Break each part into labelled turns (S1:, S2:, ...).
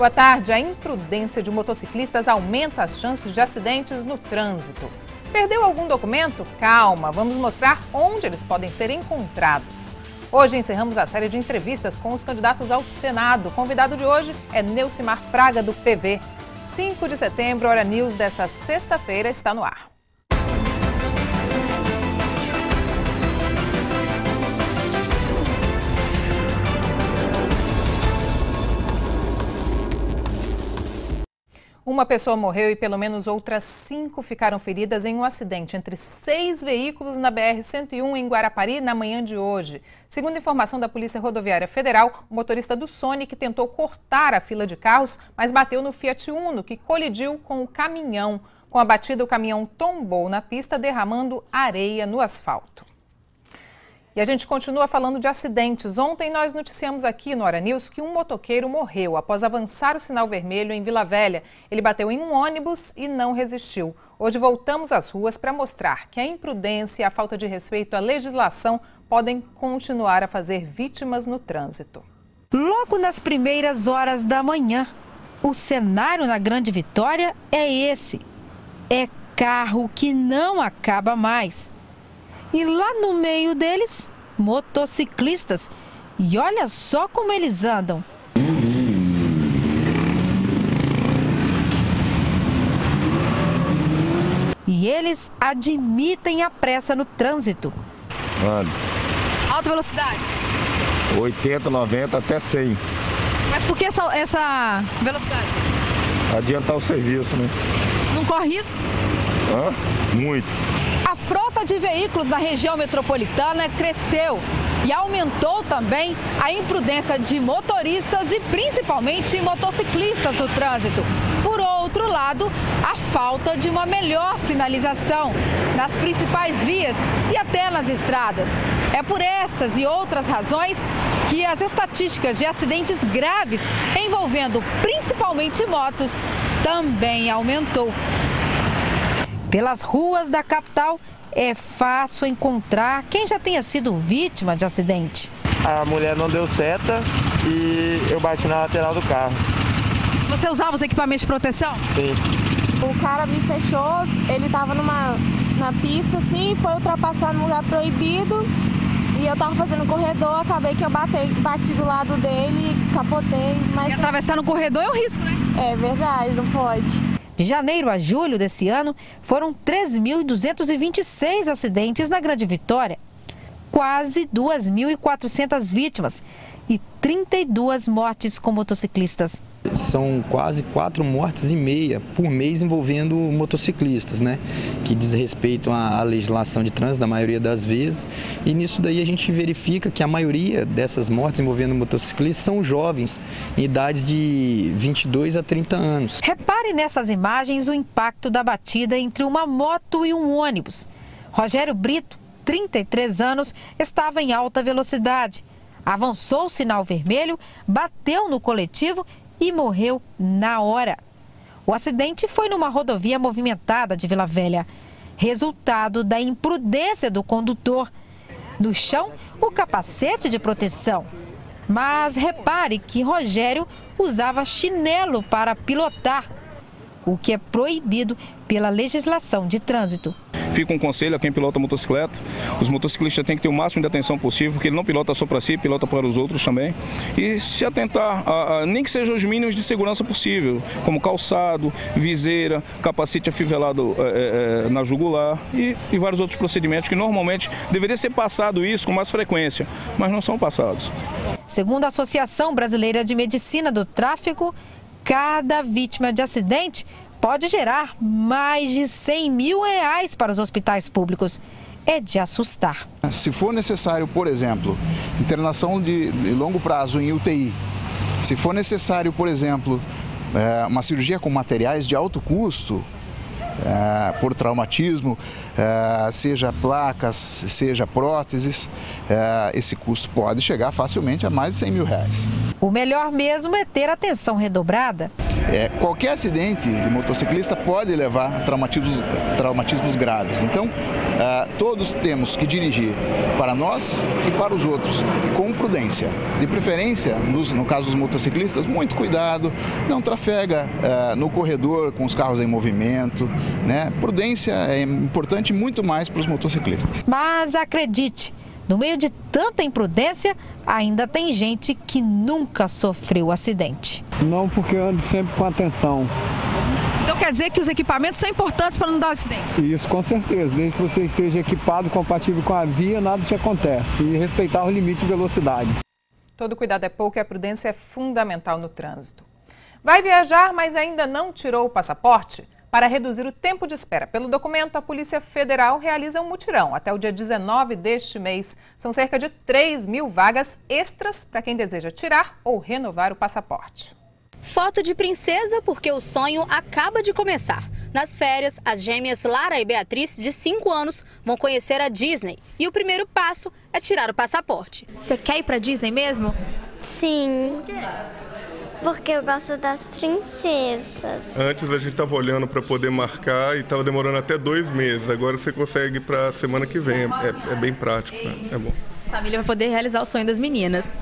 S1: Boa tarde. A imprudência de motociclistas aumenta as chances de acidentes no trânsito. Perdeu algum documento? Calma, vamos mostrar onde eles podem ser encontrados. Hoje encerramos a série de entrevistas com os candidatos ao Senado. O convidado de hoje é Neucimar Fraga, do PV. 5 de setembro, Hora News dessa sexta-feira está no ar. Uma pessoa morreu e pelo menos outras 5 ficaram feridas em um acidente entre 6 veículos na BR-101 em Guarapari na manhã de hoje. Segundo informação da Polícia Rodoviária Federal, o motorista do Sonic tentou cortar a fila de carros, mas bateu no Fiat Uno, que colidiu com o caminhão. Com a batida, o caminhão tombou na pista, derramando areia no asfalto. E a gente continua falando de acidentes. Ontem nós noticiamos aqui no Hora News que um motoqueiro morreu após avançar o sinal vermelho em Vila Velha. Ele bateu em um ônibus e não resistiu. Hoje voltamos às ruas para mostrar que a imprudência e a falta de respeito à legislação podem continuar a fazer vítimas no trânsito.
S2: Logo nas primeiras horas da manhã, o cenário na Grande Vitória é esse. É carro que não acaba mais. E lá no meio deles, motociclistas. E olha só como eles andam. E eles admitem a pressa no trânsito.
S3: Mano.
S2: Alta velocidade?
S3: 80, 90 até 100.
S2: Mas por que essa velocidade?
S3: Adiantar o serviço, né?
S2: Não corre risco?
S3: Muito.
S2: A frota de veículos na região metropolitana cresceu e aumentou também a imprudência de motoristas e principalmente motociclistas no trânsito. Por outro lado, a falta de uma melhor sinalização nas principais vias e até nas estradas. É por essas e outras razões que as estatísticas de acidentes graves envolvendo principalmente motos também aumentou. Pelas ruas da capital, é fácil encontrar quem já tenha sido vítima de acidente.
S4: A mulher não deu seta e eu bati na lateral do carro.
S2: Você usava os equipamentos de proteção?
S4: Sim.
S5: O cara me fechou, ele estava na pista assim, foi ultrapassar no lugar proibido e eu estava fazendo corredor, acabei que eu bati do lado dele, capotei. Mas...
S2: E atravessar no corredor é um risco, né?
S5: É verdade, não pode.
S2: De janeiro a julho desse ano, foram 3.226 acidentes na Grande Vitória, quase 2.400 vítimas e 32 mortes com motociclistas.
S6: São quase 4,5 mortes por mês envolvendo motociclistas, né? Que diz respeito à legislação de trânsito da maioria das vezes. E nisso daí a gente verifica que a maioria dessas mortes envolvendo motociclistas são jovens, em idades de 22 a 30 anos.
S2: Repare nessas imagens o impacto da batida entre uma moto e um ônibus. Rogério Brito, 33 anos, estava em alta velocidade. Avançou o sinal vermelho, bateu no coletivo e morreu na hora. O acidente foi numa rodovia movimentada de Vila Velha, resultado da imprudência do condutor. No chão, o capacete de proteção. Mas repare que Rogério usava chinelo para pilotar, o que é proibido pela legislação de trânsito.
S7: Fica um conselho a quem pilota motocicleta: os motociclistas têm que ter o máximo de atenção possível, porque ele não pilota só para si, pilota para os outros também. E se atentar, nem que sejam os mínimos de segurança possível, como calçado, viseira, capacete afivelado na jugular e vários outros procedimentos que normalmente deveria ser passado isso com mais frequência, mas não são passados.
S2: Segundo a Associação Brasileira de Medicina do Tráfego, cada vítima de acidente pode gerar mais de R$100 mil para os hospitais públicos. É de assustar.
S8: Se for necessário, por exemplo, internação de longo prazo em UTI, se for necessário, por exemplo, uma cirurgia com materiais de alto custo, por traumatismo, seja placas, seja próteses, esse custo pode chegar facilmente a mais de R$100 mil.
S2: O melhor mesmo é ter atenção redobrada.
S8: qualquer acidente de motociclista pode levar a traumatismos graves. Então, todos temos que dirigir para nós e para os outros, e com prudência. De preferência, no caso dos motociclistas, muito cuidado, não trafega no corredor com os carros em movimento, né? Prudência é importante muito mais para os motociclistas.
S2: Mas acredite, no meio de tanta imprudência, ainda tem gente que nunca sofreu acidente.
S9: Não, porque eu ando sempre com atenção.
S2: Então quer dizer que os equipamentos são importantes para não dar acidente?
S9: Isso, com certeza. Desde que você esteja equipado, compatível com a via, nada te acontece. E respeitar os limites de velocidade.
S1: Todo cuidado é pouco e a prudência é fundamental no trânsito. Vai viajar, mas ainda não tirou o passaporte? Para reduzir o tempo de espera pelo documento, a Polícia Federal realiza um mutirão até o dia 19 deste mês. São cerca de 3.000 vagas extras para quem deseja tirar ou renovar o passaporte.
S10: Foto de princesa porque o sonho acaba de começar. Nas férias, as gêmeas Lara e Beatriz, de 5 anos, vão conhecer a Disney. E o primeiro passo é tirar o passaporte. Você quer ir para Disney mesmo?
S11: Sim. Por quê? Porque eu gosto das princesas.
S12: Antes a gente estava olhando para poder marcar e estava demorando até 2 meses. Agora você consegue para a semana que vem. É bem prático, né? É bom.
S10: A família vai poder realizar o sonho das meninas.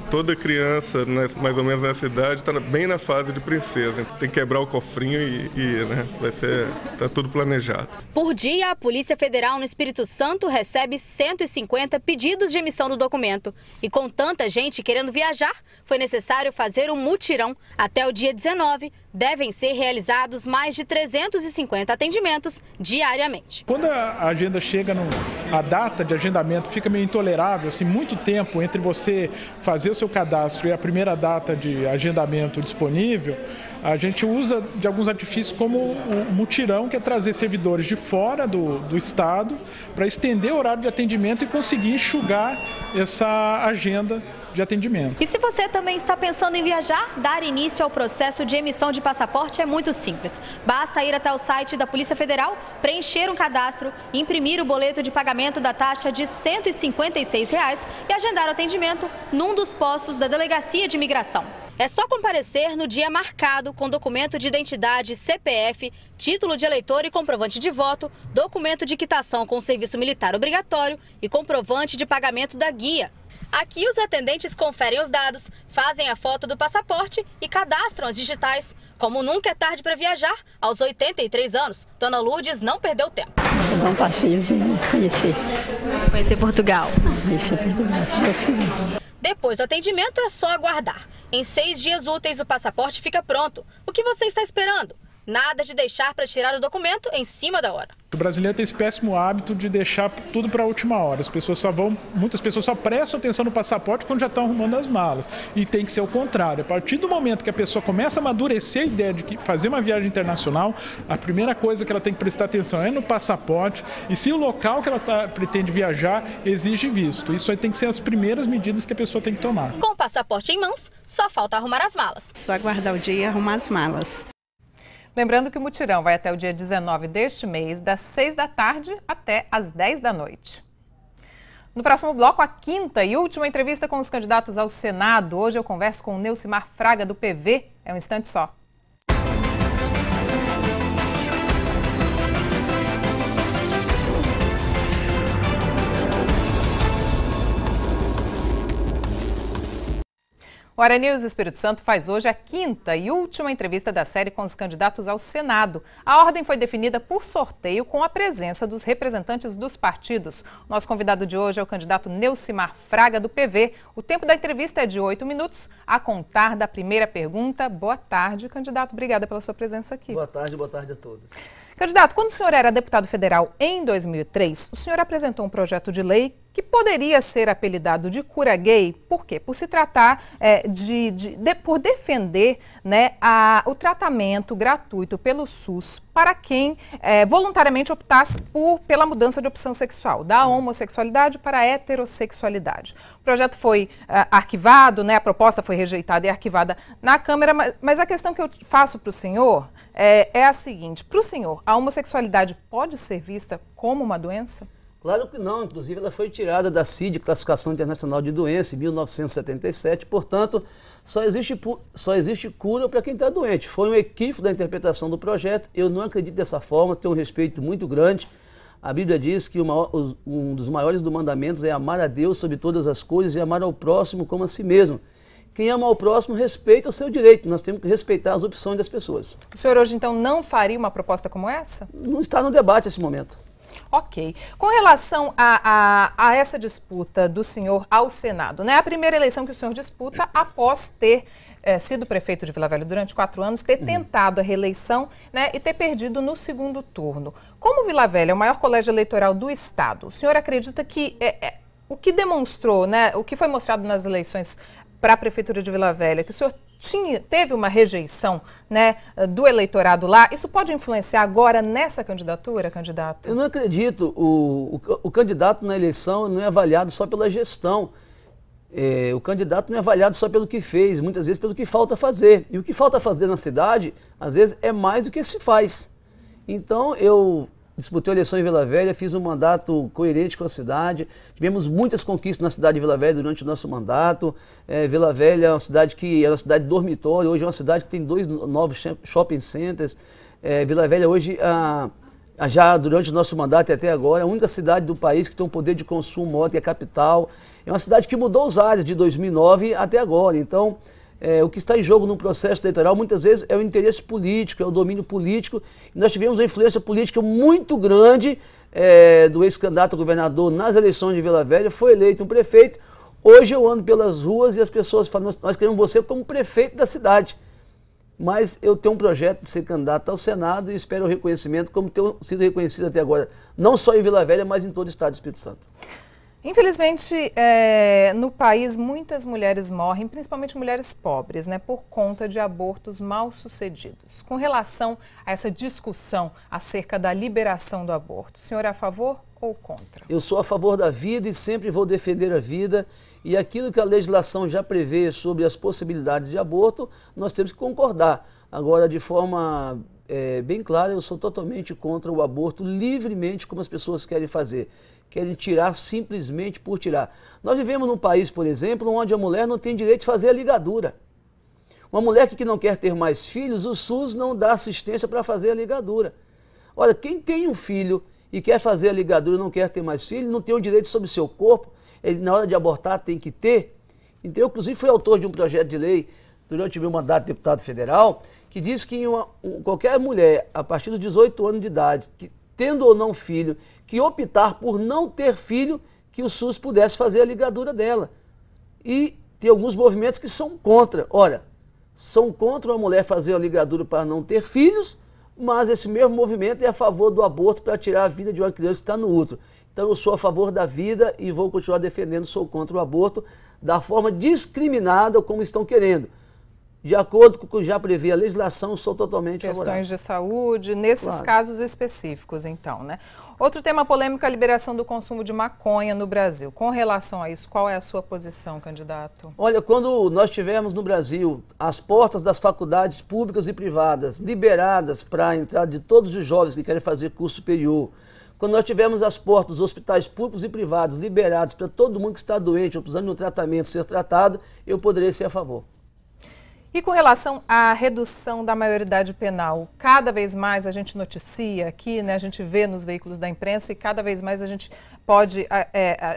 S12: Toda criança, né, mais ou menos nessa idade, está bem na fase de princesa. Tem que quebrar o cofrinho e né, tá tudo planejado.
S10: Por dia, a Polícia Federal no Espírito Santo recebe 150 pedidos de emissão do documento. E com tanta gente querendo viajar, foi necessário fazer um mutirão. Até o dia 19, devem ser realizados mais de 350 atendimentos diariamente.
S13: Quando a agenda chega, a data de agendamento fica meio intolerável, assim, muito tempo entre você fazer o seu cadastro e a primeira data de agendamento disponível, a gente usa de alguns artifícios como o mutirão, que é trazer servidores de fora do estado para estender o horário de atendimento e conseguir enxugar essa agenda de atendimento.
S10: E se você também está pensando em viajar, dar início ao processo de emissão de passaporte é muito simples. Basta ir até o site da Polícia Federal, preencher um cadastro, imprimir o boleto de pagamento da taxa de R$ 156 e agendar o atendimento num dos postos da Delegacia de Imigração. É só comparecer no dia marcado com documento de identidade, CPF, título de eleitor e comprovante de voto, documento de quitação com serviço militar obrigatório e comprovante de pagamento da guia. Aqui os atendentes conferem os dados, fazem a foto do passaporte e cadastram as digitais. Como nunca é tarde para viajar, aos 83 anos, Dona Lourdes não perdeu tempo.
S14: Vou dar um passeiozinho,
S10: Conhecer Portugal.
S14: Conhecer Portugal, se Deus quiser.
S10: Depois do atendimento é só aguardar. Em 6 dias úteis o passaporte fica pronto. O que você está esperando? Nada de deixar para tirar o documento em cima da hora.
S13: O brasileiro tem esse péssimo hábito de deixar tudo para a última hora. Muitas pessoas só prestam atenção no passaporte quando já estão arrumando as malas. E tem que ser o contrário. A partir do momento que a pessoa começa a amadurecer a ideia de fazer uma viagem internacional, a primeira coisa que ela tem que prestar atenção é no passaporte e se o local que ela pretende viajar exige visto. Isso aí tem que ser as primeiras medidas que a pessoa tem que tomar.
S10: Com o passaporte em mãos, só falta arrumar as malas.
S14: Só aguardar o dia e arrumar as malas.
S1: Lembrando que o mutirão vai até o dia 19 deste mês, das 6 da tarde até as 10 da noite. No próximo bloco, a quinta e última entrevista com os candidatos ao Senado. Hoje eu converso com o Neucimar Fraga, do PV. É um instante só. O Ara News Espírito Santo faz hoje a quinta e última entrevista da série com os candidatos ao Senado. A ordem foi definida por sorteio com a presença dos representantes dos partidos. Nosso convidado de hoje é o candidato Neucimar Fraga, do PV. O tempo da entrevista é de 8 minutos, a contar da primeira pergunta. Boa tarde, candidato. Obrigada pela sua presença aqui.
S15: Boa tarde a todos.
S1: Candidato, quando o senhor era deputado federal em 2003, o senhor apresentou um projeto de lei que poderia ser apelidado de cura gay. Por quê? Por se tratar por defender, né, o tratamento gratuito pelo SUS para quem voluntariamente optasse pela mudança de opção sexual, da homossexualidade para a heterossexualidade. O projeto foi arquivado, né, a proposta foi rejeitada e arquivada na Câmara, mas a questão que eu faço para o senhor é a seguinte: para o senhor, a homossexualidade pode ser vista como uma doença?
S15: Claro que não, inclusive ela foi tirada da CID, Classificação Internacional de Doença, em 1977, portanto, só existe cura para quem está doente. Foi um equívoco da interpretação do projeto, eu não acredito dessa forma, tenho um respeito muito grande. A Bíblia diz que um dos maiores dos mandamentos é amar a Deus sobre todas as coisas e amar ao próximo como a si mesmo. Quem ama ao próximo respeita o seu direito, nós temos que respeitar as opções das pessoas.
S1: O senhor hoje, então, não faria uma proposta como essa?
S15: Não está no debate nesse momento.
S1: Ok. Com relação a essa disputa do senhor ao Senado, né? A primeira eleição que o senhor disputa após ter sido prefeito de Vila Velha durante 4 anos, ter tentado a reeleição, né, e ter perdido no segundo turno. Como Vila Velha é o maior colégio eleitoral do Estado, o senhor acredita que o que demonstrou, né, o que foi mostrado nas eleições para a Prefeitura de Vila Velha, que o senhor teve uma rejeição, né, do eleitorado lá, isso pode influenciar agora nessa candidatura, candidato?
S15: Eu não acredito. O candidato na eleição não é avaliado só pela gestão. O candidato não é avaliado só pelo que fez, muitas vezes pelo que falta fazer. E o que falta fazer na cidade, às vezes, é mais do que se faz. Então, eu disputei a eleição em Vila Velha, fiz um mandato coerente com a cidade, tivemos muitas conquistas na cidade de Vila Velha durante o nosso mandato. Vila Velha é uma cidade que era uma cidade dormitório, hoje é uma cidade que tem 2 novos shopping centers. Vila Velha hoje, já durante o nosso mandato e até agora, é a única cidade do país que tem um poder de consumo maior que a capital. É uma cidade que mudou os ares de 2009 até agora. Então, o que está em jogo num processo eleitoral, muitas vezes, é o interesse político, é o domínio político. E nós tivemos uma influência política muito grande do ex-candidato a governador nas eleições de Vila Velha, foi eleito um prefeito. Hoje eu ando pelas ruas e as pessoas falam, nós queremos você como prefeito da cidade. Mas eu tenho um projeto de ser candidato ao Senado e espero o reconhecimento como tenho sido reconhecido até agora, não só em Vila Velha, mas em todo o estado do Espírito Santo.
S1: Infelizmente, no país, muitas mulheres morrem, principalmente mulheres pobres, né, por conta de abortos mal sucedidos. Com relação a essa discussão acerca da liberação do aborto, o senhor é a favor ou contra?
S15: Eu sou a favor da vida e sempre vou defender a vida. E aquilo que a legislação já prevê sobre as possibilidades de aborto, nós temos que concordar. Agora, de forma bem clara, eu sou totalmente contra o aborto livremente, como as pessoas querem fazer. Querem tirar simplesmente por tirar. Nós vivemos num país, por exemplo, onde a mulher não tem direito de fazer a ligadura. Uma mulher que não quer ter mais filhos, o SUS não dá assistência para fazer a ligadura. Olha, quem tem um filho e quer fazer a ligadura e não quer ter mais filho, não tem o direito sobre o seu corpo, ele na hora de abortar tem que ter. Então, eu, inclusive, fui autor de um projeto de lei durante o meu mandato de deputado federal, que diz que qualquer mulher, a partir dos 18 anos de idade, que, tendo ou não filho, que optar por não ter filho, que o SUS pudesse fazer a ligadura dela. E tem alguns movimentos que são contra. Ora, são contra uma mulher fazer a ligadura para não ter filhos, mas esse mesmo movimento é a favor do aborto para tirar a vida de uma criança que está no útero. Então eu sou a favor da vida e vou continuar defendendo, sou contra o aborto, da forma discriminada como estão querendo. De acordo com o que já prevê a legislação, sou totalmente favorável.
S1: Questões de saúde, nesses casos específicos, então, né? Outro tema polêmico é a liberação do consumo de maconha no Brasil. Com relação a isso, qual é a sua posição, candidato?
S15: Olha, quando nós tivermos no Brasil as portas das faculdades públicas e privadas liberadas para a entrada de todos os jovens que querem fazer curso superior, quando nós tivermos as portas dos hospitais públicos e privados liberados para todo mundo que está doente ou precisando de um tratamento ser tratado, eu poderei ser a favor.
S1: E com relação à redução da maioridade penal, cada vez mais a gente noticia aqui, né, a gente vê nos veículos da imprensa e cada vez mais a gente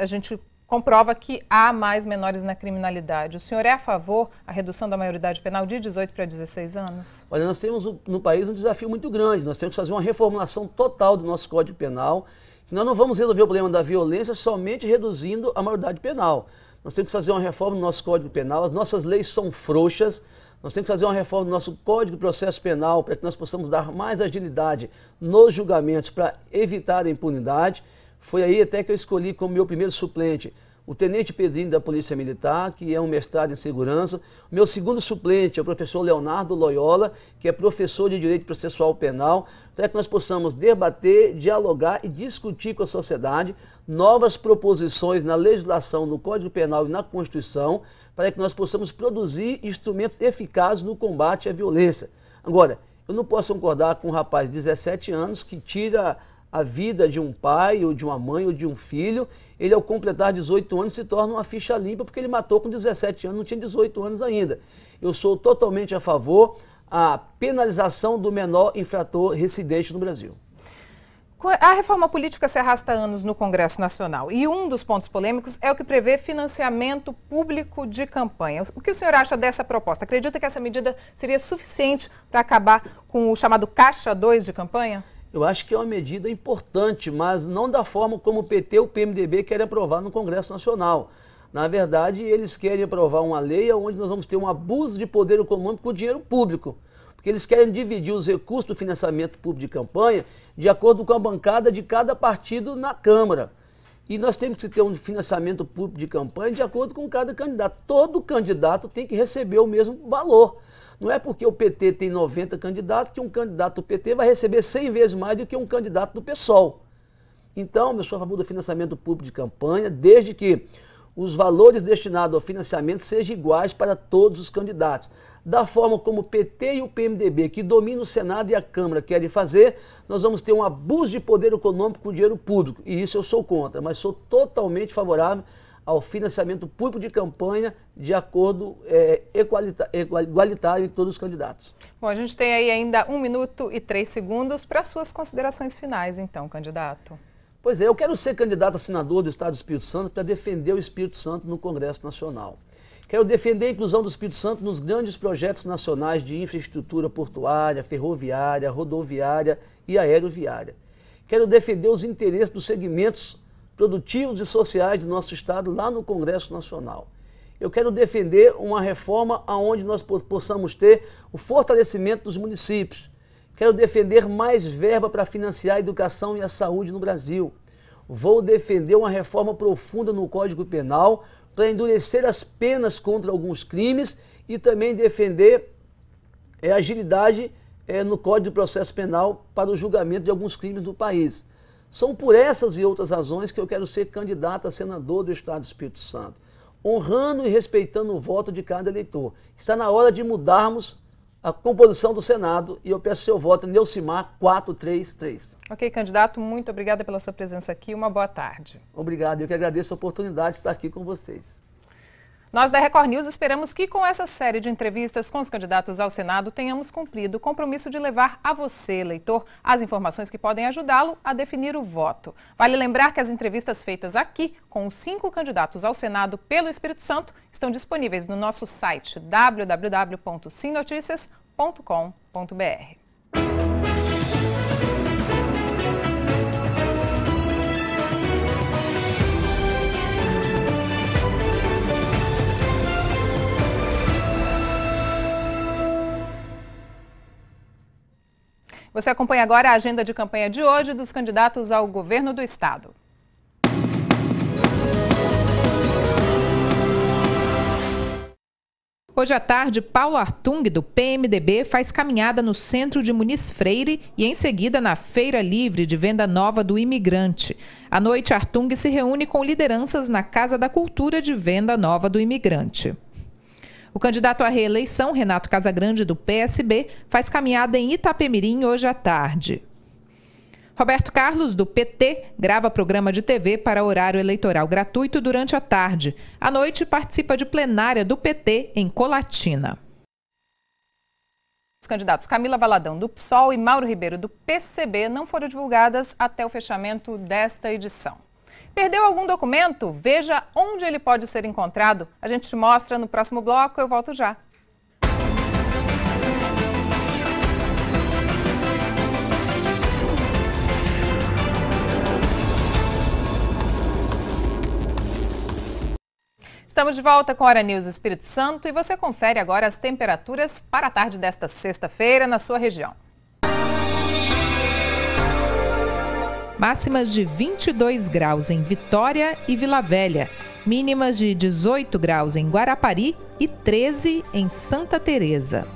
S1: a gente comprova que há mais menores na criminalidade. O senhor é a favor da redução da maioridade penal de 18 para 16 anos?
S15: Olha, nós temos no país um desafio muito grande, nós temos que fazer uma reformulação total do nosso Código Penal. Nós não vamos resolver o problema da violência somente reduzindo a maioridade penal. Nós temos que fazer uma reforma no nosso Código Penal, as nossas leis são frouxas. Nós temos que fazer uma reforma no nosso Código de Processo Penal para que nós possamos dar mais agilidade nos julgamentos para evitar a impunidade. Foi aí até que eu escolhi como meu primeiro suplente o Tenente Pedrinho da Polícia Militar, que é um mestrado em segurança. O meu segundo suplente é o professor Leonardo Loyola, que é professor de Direito Processual Penal, para que nós possamos debater, dialogar e discutir com a sociedade novas proposições na legislação, no Código Penal e na Constituição, para que nós possamos produzir instrumentos eficazes no combate à violência. Agora, eu não posso concordar com um rapaz de 17 anos que tira a vida de um pai, ou de uma mãe, ou de um filho. Ele, ao completar 18 anos, se torna uma ficha limpa, porque ele matou com 17 anos, não tinha 18 anos ainda. Eu sou totalmente a favor da penalização do menor infrator residente no Brasil.
S1: A reforma política se arrasta há anos no Congresso Nacional e um dos pontos polêmicos é o que prevê financiamento público de campanha. O que o senhor acha dessa proposta? Acredita que essa medida seria suficiente para acabar com o chamado Caixa 2 de campanha?
S15: Eu acho que é uma medida importante, mas não da forma como o PT e o PMDB querem aprovar no Congresso Nacional. Na verdade, eles querem aprovar uma lei onde nós vamos ter um abuso de poder econômico com dinheiro público. Porque eles querem dividir os recursos do financiamento público de campanha de acordo com a bancada de cada partido na Câmara. E nós temos que ter um financiamento público de campanha de acordo com cada candidato. Todo candidato tem que receber o mesmo valor. Não é porque o PT tem 90 candidatos que um candidato do PT vai receber 100 vezes mais do que um candidato do PSOL. Então, eu sou a favor do financiamento público de campanha, desde que os valores destinados ao financiamento sejam iguais para todos os candidatos. Da forma como o PT e o PMDB, que dominam o Senado e a Câmara, querem fazer, nós vamos ter um abuso de poder econômico com dinheiro público. E isso eu sou contra, mas sou totalmente favorável ao financiamento público de campanha de acordo igualitário em todos os candidatos.
S1: Bom, a gente tem aí ainda 1 minuto e 3 segundos para suas considerações finais, então, candidato.
S15: Pois é, eu quero ser candidato a senador do Estado do Espírito Santo para defender o Espírito Santo no Congresso Nacional. Quero defender a inclusão do Espírito Santo nos grandes projetos nacionais de infraestrutura portuária, ferroviária, rodoviária e aeroviária. Quero defender os interesses dos segmentos produtivos e sociais do nosso Estado lá no Congresso Nacional. Eu quero defender uma reforma onde nós possamos ter o fortalecimento dos municípios. Quero defender mais verba para financiar a educação e a saúde no Brasil. Vou defender uma reforma profunda no Código Penal para endurecer as penas contra alguns crimes e também defender agilidade no Código de Processo Penal para o julgamento de alguns crimes do país. São por essas e outras razões que eu quero ser candidato a senador do Estado do Espírito Santo, honrando e respeitando o voto de cada eleitor. Está na hora de mudarmos a composição do Senado e eu peço seu voto, Neucimar 433.
S1: Ok, candidato, muito obrigada pela sua presença aqui. Uma boa tarde.
S15: Obrigado, eu que agradeço a oportunidade de estar aqui com vocês.
S1: Nós da Record News esperamos que com essa série de entrevistas com os candidatos ao Senado tenhamos cumprido o compromisso de levar a você, eleitor, as informações que podem ajudá-lo a definir o voto. Vale lembrar que as entrevistas feitas aqui com os 5 candidatos ao Senado pelo Espírito Santo estão disponíveis no nosso site www.simnoticias.com.br. Você acompanha agora a agenda de campanha de hoje dos candidatos ao governo do estado. Hoje à tarde, Paulo Artung, do PMDB, faz caminhada no centro de Muniz Freire e em seguida na Feira Livre de Venda Nova do Imigrante. À noite, Artung se reúne com lideranças na Casa da Cultura de Venda Nova do Imigrante. O candidato à reeleição, Renato Casagrande, do PSB, faz caminhada em Itapemirim hoje à tarde. Roberto Carlos, do PT, grava programa de TV para horário eleitoral gratuito durante a tarde. À noite, participa de plenária do PT em Colatina. Os candidatos Camila Valadão, do PSOL, e Mauro Ribeiro, do PCB, não foram divulgadas até o fechamento desta edição. Perdeu algum documento? Veja onde ele pode ser encontrado. A gente te mostra no próximo bloco. Eu volto já. Estamos de volta com a Hora News Espírito Santo e você confere agora as temperaturas para a tarde desta sexta-feira na sua região. Máximas de 22 graus em Vitória e Vila Velha, mínimas de 18 graus em Guarapari e 13 em Santa Teresa.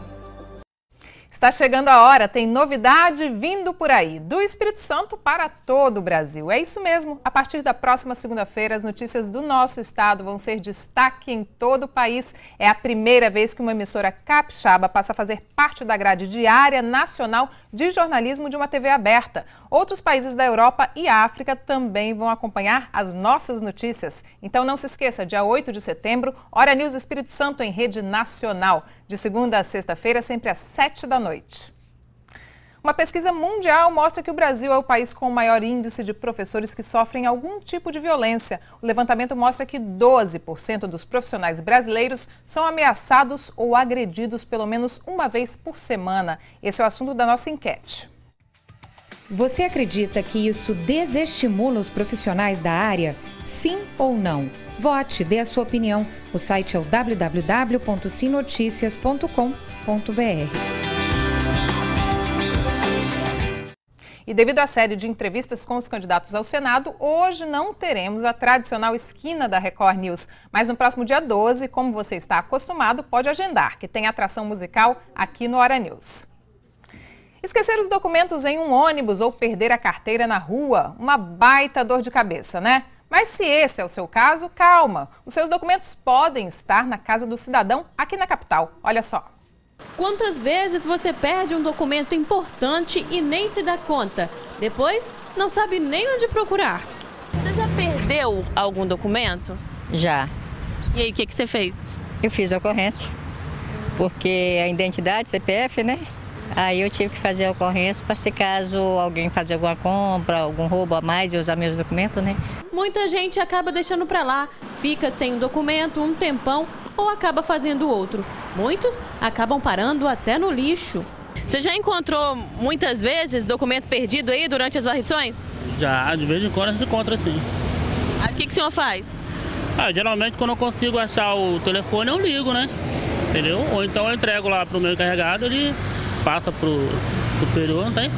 S1: Está chegando a hora, tem novidade vindo por aí, do Espírito Santo para todo o Brasil. É isso mesmo, a partir da próxima segunda-feira, as notícias do nosso estado vão ser destaque em todo o país. É a primeira vez que uma emissora capixaba passa a fazer parte da grade diária nacional de jornalismo de uma TV aberta. Outros países da Europa e África também vão acompanhar as nossas notícias. Então não se esqueça, dia 8 de setembro, Hora News Espírito Santo em rede nacional, de segunda a sexta-feira, sempre às 7 da noite. Uma pesquisa mundial mostra que o Brasil é o país com o maior índice de professores que sofrem algum tipo de violência. O levantamento mostra que 12% dos profissionais brasileiros são ameaçados ou agredidos pelo menos uma vez por semana. Esse é o assunto da nossa enquete.
S16: Você acredita que isso desestimula os profissionais da área? Sim ou não? Vote, dê a sua opinião. O site é o www.sinoticias.com.br.
S1: E devido à série de entrevistas com os candidatos ao Senado, hoje não teremos a tradicional esquina da Record News. Mas no próximo dia 12, como você está acostumado, pode agendar, que tem atração musical aqui no Hora News. Esquecer os documentos em um ônibus ou perder a carteira na rua, uma baita dor de cabeça, né? Mas se esse é o seu caso, calma. Os seus documentos podem estar na Casa do Cidadão aqui na capital. Olha só.
S17: Quantas vezes você perde um documento importante e nem se dá conta? Depois, não sabe nem onde procurar. Você já perdeu algum documento?
S18: Já.
S17: E aí, o que você fez?
S18: Eu fiz a ocorrência, porque a identidade, CPF, né? Aí eu tive que fazer a ocorrência para se caso alguém fazer alguma compra, algum roubo a mais e usar meus documentos, né?
S17: Muita gente acaba deixando para lá, fica sem o documento um tempão ou acaba fazendo outro. Muitos acabam parando até no lixo. Você já encontrou muitas vezes documento perdido aí durante as varrições?
S19: Já, de vez em quando a gente encontra sim.
S17: O que o senhor faz?
S19: Geralmente quando eu consigo achar o telefone eu ligo, né? Entendeu? Ou então eu entrego lá pro meu encarregado, ele passa pro superior, não tem?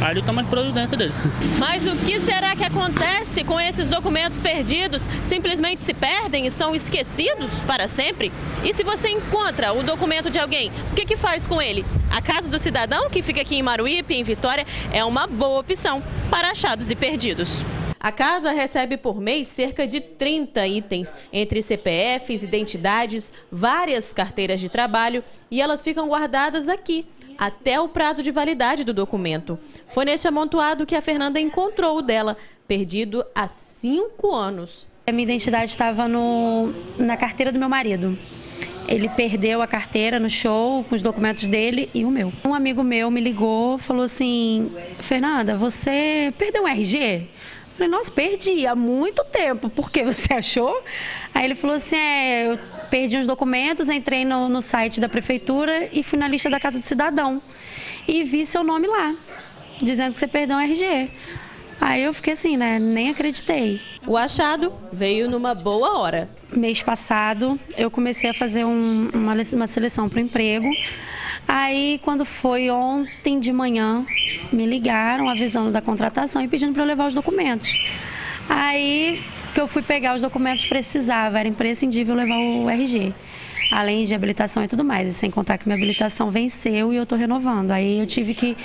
S19: Aí ele toma as providências dele.
S17: Mas o que será que acontece com esses documentos perdidos? Simplesmente se perdem e são esquecidos para sempre? E se você encontra o documento de alguém, o que faz com ele? A Casa do Cidadão, que fica aqui em Maruípe, em Vitória, é uma boa opção para achados e perdidos. A casa recebe por mês cerca de 30 itens, entre CPFs, identidades, várias carteiras de trabalho, e elas ficam guardadas aqui, até o prazo de validade do documento. Foi neste amontoado que a Fernanda encontrou o dela, perdido há 5 anos.
S20: A minha identidade estava na carteira do meu marido. Ele perdeu a carteira no show, com os documentos dele e o meu. Um amigo meu me ligou, falou assim: Fernanda, você perdeu um RG? Eu falei: nossa, perdi há muito tempo, por que você achou? Aí ele falou assim: eu perdi uns documentos, entrei no site da prefeitura e fui na lista da Casa do Cidadão. E vi seu nome lá, dizendo que você perdeu um RG. Aí eu fiquei assim, né, nem acreditei.
S17: O achado veio numa boa hora.
S20: Mês passado, eu comecei a fazer uma seleção para o emprego. Aí, quando foi ontem de manhã, me ligaram avisando da contratação e pedindo para eu levar os documentos. Aí, que eu fui pegar os documentos, precisava, era imprescindível levar o RG. Além de habilitação e tudo mais. E sem contar que minha habilitação venceu e eu estou renovando. Aí eu tive que...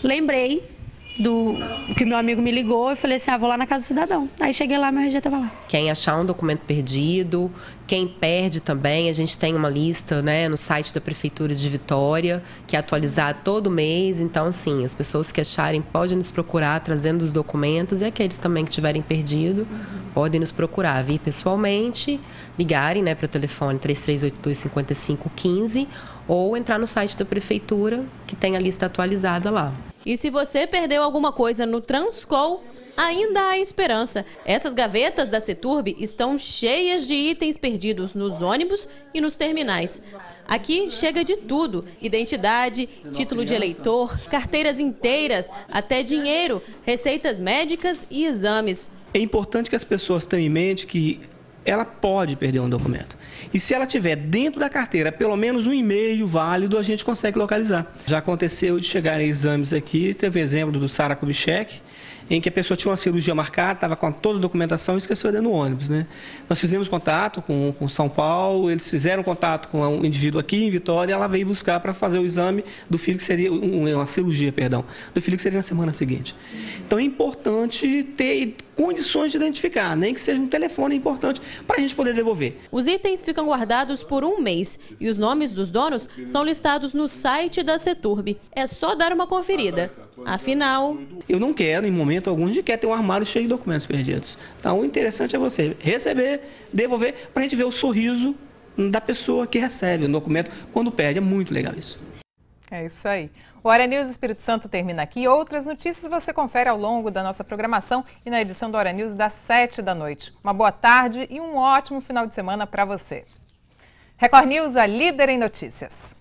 S20: Lembrei do que meu amigo me ligou e falei assim: vou lá na Casa do Cidadão. Aí cheguei lá, meu RG estava lá.
S21: Quem achar um documento perdido, quem perde também, a gente tem uma lista, né, no site da Prefeitura de Vitória, que é atualizada todo mês. Então, assim, as pessoas que acharem podem nos procurar trazendo os documentos, e aqueles também que tiverem perdido podem nos procurar, vir pessoalmente, ligarem, né, para o telefone 3382-5515 ou entrar no site da Prefeitura, que tem a lista atualizada lá.
S17: E se você perdeu alguma coisa no Transcol, ainda há esperança. Essas gavetas da Ceturb estão cheias de itens perdidos nos ônibus e nos terminais. Aqui chega de tudo: identidade, título de eleitor, carteiras inteiras, até dinheiro, receitas médicas e exames.
S22: É importante que as pessoas tenham em mente que ela pode perder um documento. E se ela tiver dentro da carteira pelo menos um e-mail válido, a gente consegue localizar. Já aconteceu de chegarem exames aqui, teve exemplo do Sara Kubitschek, em que a pessoa tinha uma cirurgia marcada, estava com toda a documentação e esqueceu dentro do ônibus, né? Nós fizemos contato com São Paulo, eles fizeram contato com um indivíduo aqui em Vitória, e ela veio buscar para fazer o exame do filho, que seria uma cirurgia, perdão, do filho que seria na semana seguinte. Então é importante ter condições de identificar, nem que seja um telefone importante para a gente poder devolver.
S17: Os itens ficam guardados por 1 mês e os nomes dos donos são listados no site da CETURB. É só dar uma conferida. Afinal,
S22: eu não quero, em momento algum, a gente quer ter um armário cheio de documentos perdidos. Então, o interessante é você receber, devolver, para a gente ver o sorriso da pessoa que recebe o documento quando perde. É muito legal isso.
S1: É isso aí. O Hora News Espírito Santo termina aqui. Outras notícias você confere ao longo da nossa programação e na edição do Hora News das 7h. Uma boa tarde e um ótimo final de semana para você. Record News, a líder em notícias.